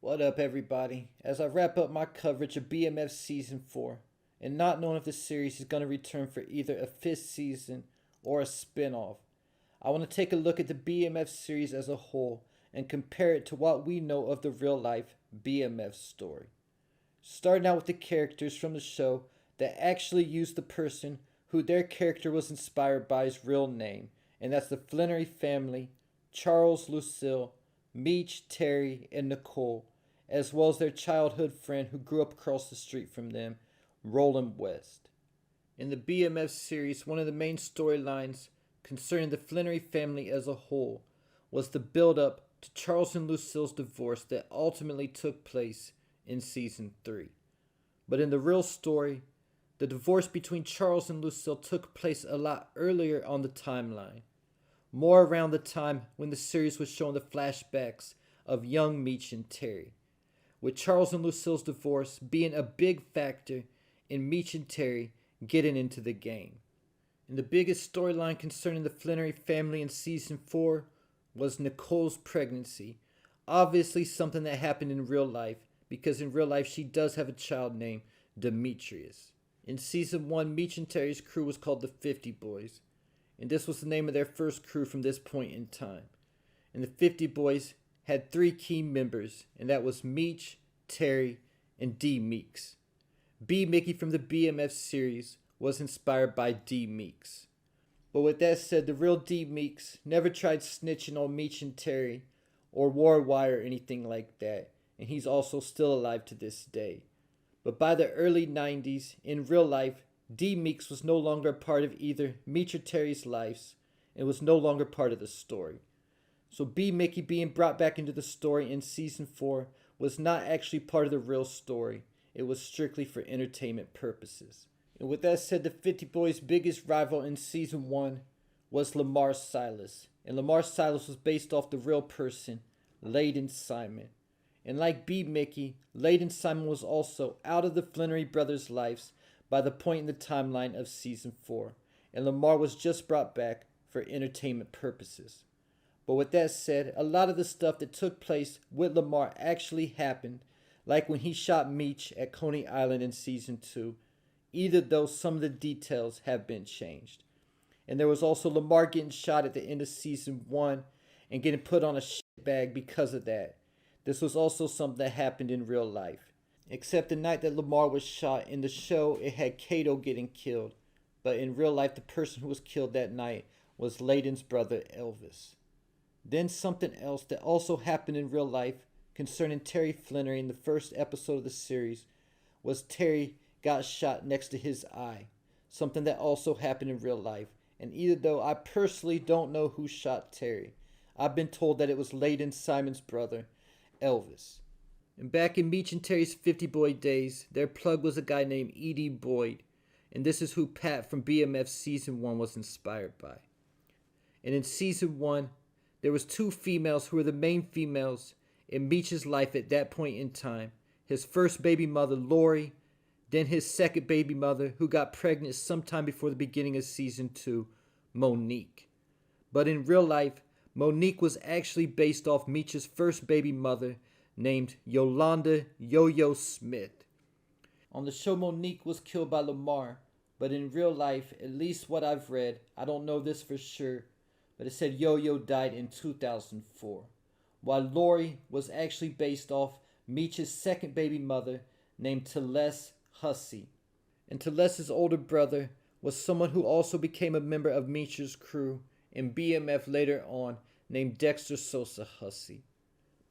What up, everybody? As I wrap up my coverage of BMF Season 4, and not knowing if the series is going to return for either a fifth season or a spin off, I want to take a look at the BMF series as a whole and compare it to what we know of the real life BMF story. Starting out with the characters from the show that actually used the person who their character was inspired by's real name, and that's the Flenory family, Charles, Lucille, Meech, Terry, and Nicole, as well as their childhood friend who grew up across the street from them, Roland West. In the BMF series, one of the main storylines concerning the Flenory family as a whole was the build up to Charles and Lucille's divorce that ultimately took place in Season 3. But in the real story, the divorce between Charles and Lucille took place a lot earlier on the timeline, more around the time when the series was showing the flashbacks of young Meech and Terry, with Charles and Lucille's divorce being a big factor in Meech and Terry getting into the game. And the biggest storyline concerning the Flenory family in Season 4 was Nicole's pregnancy, obviously something that happened in real life, because in real life she does have a child named Demetrius. In Season 1, Meech and Terry's crew was called the 50 Boys, and this was the name of their first crew from this point in time. And the 50 Boys had three key members, and that was Meech, Terry, and D Meeks. B Mickey from the BMF series was inspired by D Meeks. But with that said, the real D Meeks never tried snitching on Meech and Terry or wore a wire or anything like that, and he's also still alive to this day. But by the early 90s, in real life, D Meeks was no longer a part of either Meech or Terry's lives and was no longer part of the story. So B Mickey being brought back into the story in Season 4 was not actually part of the real story. It was strictly for entertainment purposes. And with that said, the 50 Boys' biggest rival in Season 1 was Lamar Silas. And Lamar Silas was based off the real person, Layden Simon. And like B Mickey, Layden Simon was also out of the Flenory brothers' lives by the point in the timeline of Season 4, and Lamar was just brought back for entertainment purposes. But with that said, a lot of the stuff that took place with Lamar actually happened, like when he shot Meech at Coney Island in Season 2, either though some of the details have been changed. And there was also Lamar getting shot at the end of Season 1 and getting put on a shit bag because of that. This was also something that happened in real life. Except the night that Lamar was shot, in the show it had Kato getting killed. But in real life, the person who was killed that night was Layden's brother Elvis. Then something else that also happened in real life concerning Terry Flenory in the first episode of the series was Terry got shot next to his eye. Something that also happened in real life. And either though I personally don't know who shot Terry, I've been told that it was Layden Simon's brother, Elvis. And back in Meech and Terry's 50 Boy days, their plug was a guy named E.D. Boyd, and this is who Pat from BMF Season 1 was inspired by. And in Season 1, there was two females who were the main females in Meech's life at that point in time. His first baby mother, Lori, then his second baby mother, who got pregnant sometime before the beginning of Season 2, Monique. But in real life, Monique was actually based off Meech's first baby mother, named Yolanda Yo-Yo Smith. On the show, Monique was killed by Lamar, but in real life, at least what I've read, I don't know this for sure, but it said Yo-Yo died in 2004, while Lori was actually based off Meech's second baby mother, named Teles Hussey. And Teles's older brother was someone who also became a member of Meech's crew in BMF later on, named Dexter Sosa Hussey.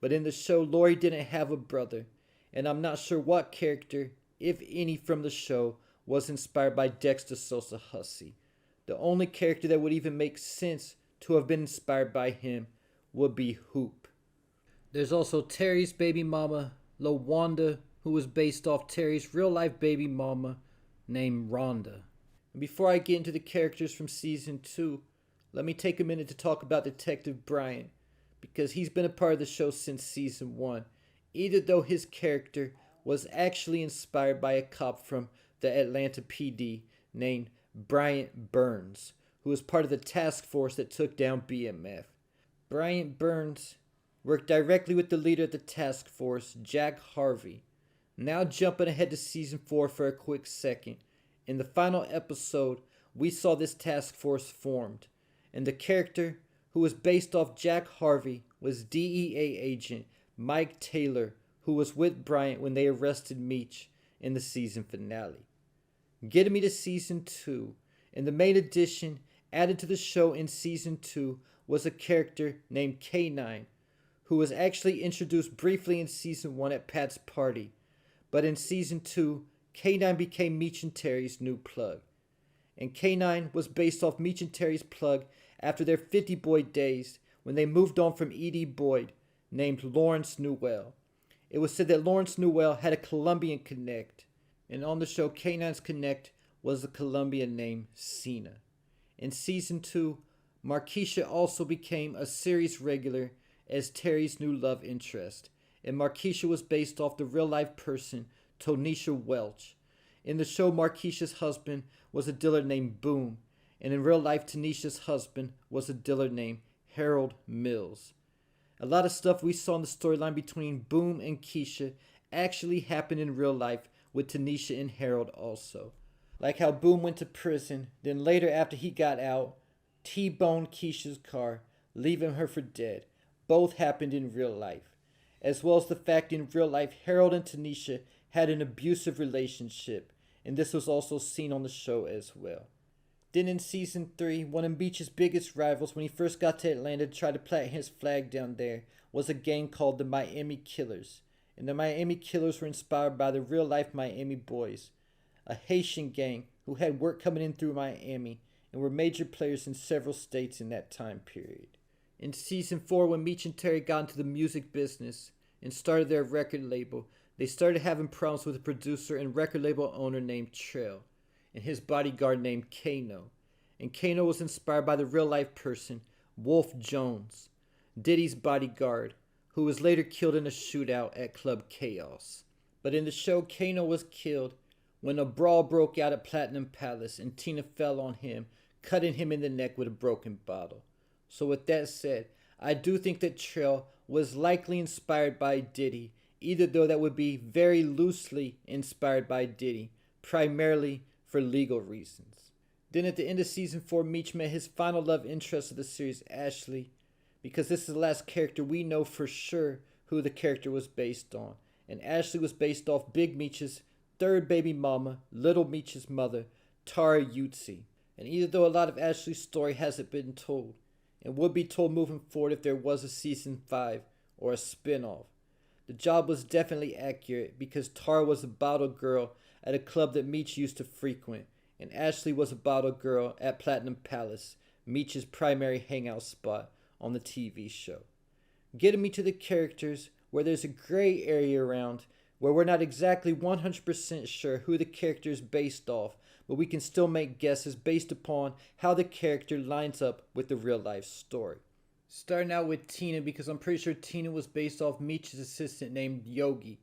But in the show, Lori didn't have a brother, and I'm not sure what character, if any, from the show was inspired by Dexter Sosa Hussey. The only character that would even make sense to have been inspired by him would be Hoop. There's also Terry's baby mama, LaWanda, who was based off Terry's real-life baby mama named Rhonda. And before I get into the characters from Season 2, let me take a minute to talk about Detective Bryant, because he's been a part of the show since Season 1, either though his character was actually inspired by a cop from the Atlanta PD named Bryant Burns, who was part of the task force that took down BMF. Bryant Burns worked directly with the leader of the task force, Jack Harvey. Now jumping ahead to season 4 for a quick second. In the final episode, we saw this task force formed, and the character who was based off Jack Harvey was DEA agent Mike Taylor, who was with Bryant when they arrested Meech in the season finale. Getting me to season 2, and the main addition added to the show in season 2 was a character named K9, who was actually introduced briefly in season 1 at Pat's party, but in season 2, K9 became Meech and Terry's new plug. And K9 was based off Meech and Terry's plug after their 50 Boy days when they moved on from E.D. Boyd, named Lawrence Newell. It was said that Lawrence Newell had a Colombian connect, and on the show K9's connect was the Colombian named Cena. In season 2, Markeisha also became a series regular as Terry's new love interest, and Markeisha was based off the real-life person Tonisha Welch. In the show, Markeisha's husband was a dealer named Boom, and in real life, Tanisha's husband was a dealer named Harold Mills. A lot of stuff we saw in the storyline between Boom and Keisha actually happened in real life with Tanisha and Harold also. Like how Boom went to prison, then later after he got out, T-boned Keisha's car, leaving her for dead. Both happened in real life. As well as the fact in real life, Harold and Tanisha had an abusive relationship, and this was also seen on the show as well. Then in season 3, one of Meech's biggest rivals when he first got to Atlanta to try to plant his flag down there was a gang called the Miami Killers. And the Miami Killers were inspired by the real life Miami Boys, a Haitian gang who had work coming in through Miami and were major players in several states in that time period. In season 4, when Meech and Terry got into the music business and started their record label, they started having problems with a producer and record label owner named Trail and his bodyguard named Kano. And Kano was inspired by the real life person, Wolf Jones, Diddy's bodyguard, who was later killed in a shootout at Club Chaos. But in the show, Kano was killed when a brawl broke out at Platinum Palace and Tina fell on him, cutting him in the neck with a broken bottle. So with that said, I do think that Trail was likely inspired by Diddy, either though that would be very loosely inspired by Diddy, primarily for legal reasons. Then at the end of season 4, Meech met his final love interest of the series, Ashley, because this is the last character we know for sure who the character was based on. And Ashley was based off Big Meech's third baby mama, Little Meech's mother, Tara Yutzi. And either though a lot of Ashley's story hasn't been told, and would be told moving forward if there was a season 5 or a spin-off, the job was definitely accurate because Tara was a bottle girl at a club that Meech used to frequent, and Ashley was a bottle girl at Platinum Palace, Meech's primary hangout spot on the TV show. Getting me to the characters where there's a gray area around, where we're not exactly 100% sure who the character is based off, but we can still make guesses based upon how the character lines up with the real life story. Starting out with Tina, because I'm pretty sure Tina was based off Meech's assistant named Yogi,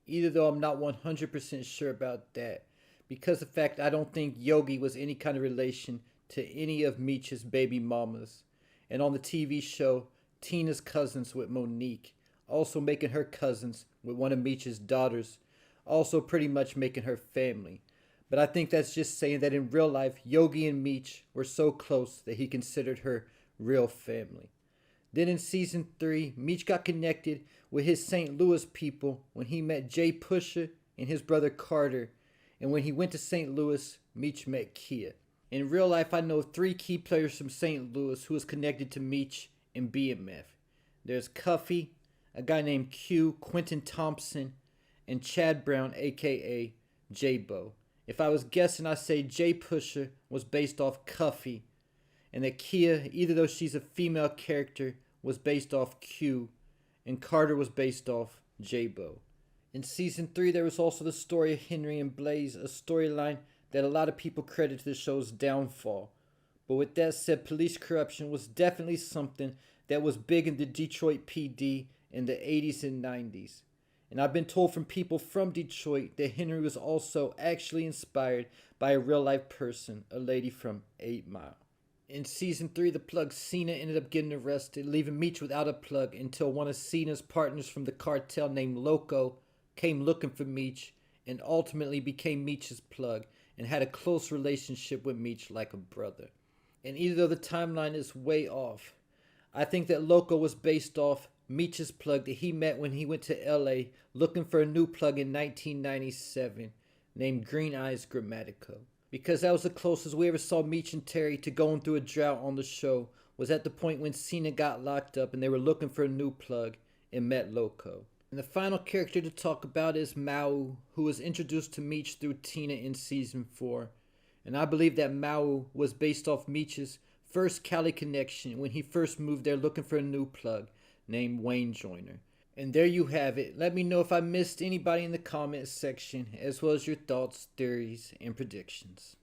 either though I'm not 100% sure about that, because of the fact I don't think Yogi was any kind of relation to any of Meech's baby mamas. And on the TV show, Tina's cousins with Monique, also making her cousins with one of Meech's daughters, also pretty much making her family. But I think that's just saying that in real life, Yogi and Meech were so close that he considered her real family. Then in season 3, Meech got connected with his St. Louis people when he met Jay Pusha and his brother Carter. And when he went to St. Louis, Meech met Kia. In real life, I know 3 key players from St. Louis who was connected to Meech and BMF. There's Cuffy, a guy named Q, Quentin Thompson, and Chad Brown, aka J-Bo. If I was guessing, I'd say Jay Pusha was based off Cuffy, and that Kia, either though she's a female character, was based off Q, and Carter was based off J-Bo. In season 3, there was also the story of Henry and Blaze, a storyline that a lot of people credit to the show's downfall. But with that said, police corruption was definitely something that was big in the Detroit PD in the 80s and 90s. And I've been told from people from Detroit that Henry was also actually inspired by a real life person, a lady from 8 Mile. In season 3, the plug Cena ended up getting arrested, leaving Meech without a plug until one of Cena's partners from the cartel named Loco came looking for Meech and ultimately became Meech's plug and had a close relationship with Meech like a brother. And even though the timeline is way off, I think that Loco was based off Meech's plug that he met when he went to LA looking for a new plug in 1997 named Green Eyes Grammatico. Because that was the closest we ever saw Meech and Terry to going through a drought on the show, was at the point when Cena got locked up and they were looking for a new plug and met Loco. And the final character to talk about is Mau, who was introduced to Meech through Tina in season 4. And I believe that Mau was based off Meech's first Cali connection when he first moved there looking for a new plug named Wayne Joyner. And there you have it. Let me know if I missed anybody in the comments section, as well as your thoughts, theories, and predictions.